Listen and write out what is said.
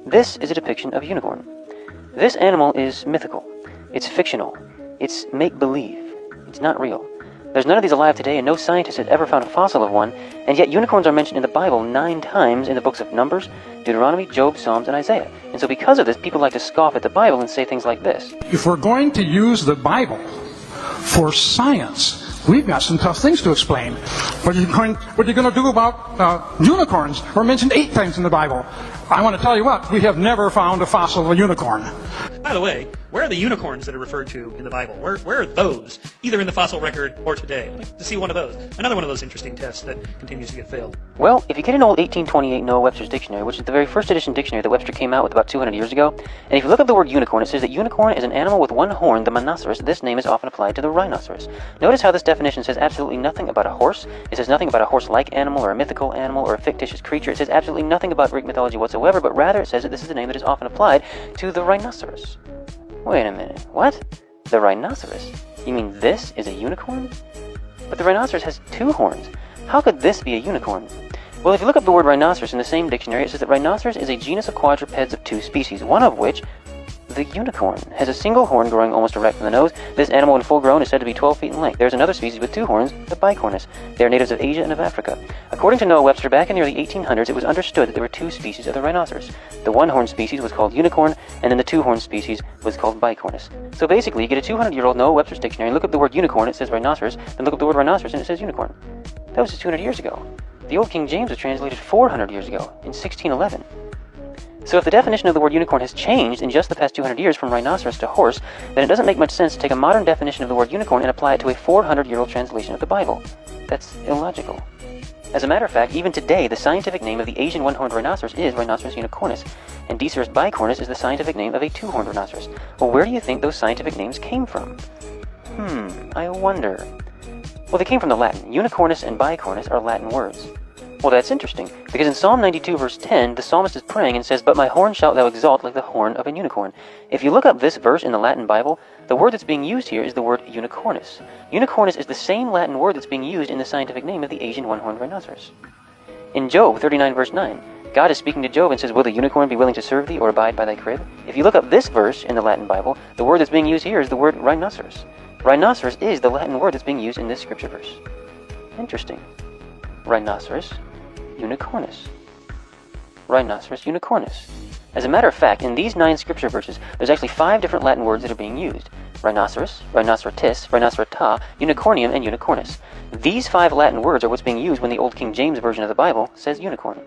This is a depiction of a unicorn. This animal is mythical. It's fictional. It's make-believe. It's not real. There's none of these alive today, and no scientist has ever found a fossil of one, and yet unicorns are mentioned in the Bible 9 times in the books of Numbers, Deuteronomy, Job, Psalms, and Isaiah. And so because of this, people like to scoff at the Bible and say things like this. If we're going to use the Bible for science, we've got some tough things to explain. What are you going to do about unicorns? We're mentioned 8 times in the Bible. I want to tell you what, we have never found a fossil of a unicorn. By the way, where are the unicorns that are referred to in the Bible? Where are those, either in the fossil record or today? I'd like to see one of those. Another one of those interesting tests that continues to get failed. Well, if you get an old 1828 Noah Webster's Dictionary, which is the very first edition dictionary that Webster came out with about 200 years ago, and if you look up the word unicorn, it says that unicorn is an animal with one horn, the monoceros. This name is often applied to the rhinoceros. Notice how this definition says absolutely nothing about a horse. It says nothing about a horse-like animal or a mythical animal or a fictitious creature. It says absolutely nothing about Greek mythology whatsoever, but rather it says that this is a name that is often applied to the rhinoceros. Wait a minute, what? The rhinoceros? You mean this is a unicorn? But the rhinoceros has 2 horns. How could this be a unicorn? Well, if you look up the word rhinoceros in the same dictionary, it says that rhinoceros is a genus of quadrupeds of 2 species, one of which, the unicorn, has a single horn growing almost erect from the nose. This animal, when full grown, is said to be 12 feet in length. There is another species with 2 horns, the bicornis. They are natives of Asia and of Africa. According to Noah Webster, back in the early 1800s, it was understood that there were 2 species of the rhinoceros. The one-horned species was called unicorn, and then the 2-horned species was called bicornis. So basically, you get a 200-year-old Noah Webster's dictionary, and look up the word unicorn, it says rhinoceros, then look up the word rhinoceros, and it says unicorn. That was just 200 years ago. The old King James was translated 400 years ago, in 1611. So if the definition of the word unicorn has changed in just the past 200 years from rhinoceros to horse, then it doesn't make much sense to take a modern definition of the word unicorn and apply it to a 400-year-old translation of the Bible. That's illogical. As a matter of fact, even today, the scientific name of the Asian one-horned rhinoceros is Rhinoceros unicornis, and Diceros bicornis is the scientific name of a 2-horned rhinoceros. Well, where do you think those scientific names came from? I wonder. Well, they came from the Latin. Unicornis and bicornis are Latin words. Well, that's interesting, because in Psalm 92 verse 10, the psalmist is praying and says, "But my horn shalt thou exalt like the horn of a unicorn." If you look up this verse in the Latin Bible, the word that's being used here is the word unicornis. Unicornis is the same Latin word that's being used in the scientific name of the Asian one-horned rhinoceros. In Job 39 verse 9, God is speaking to Job and says, "Will the unicorn be willing to serve thee or abide by thy crib?" If you look up this verse in the Latin Bible, the word that's being used here is the word rhinoceros. Rhinoceros is the Latin word that's being used in this scripture verse. Interesting. Rhinoceros unicornis. Rhinoceros unicornis. As a matter of fact, in these 9 scripture verses, there's actually 5 different Latin words that are being used. Rhinoceros, rhinocerotis, rhinocerota, unicornium, and unicornis. These 5 Latin words are what's being used when the Old King James Version of the Bible says unicorn.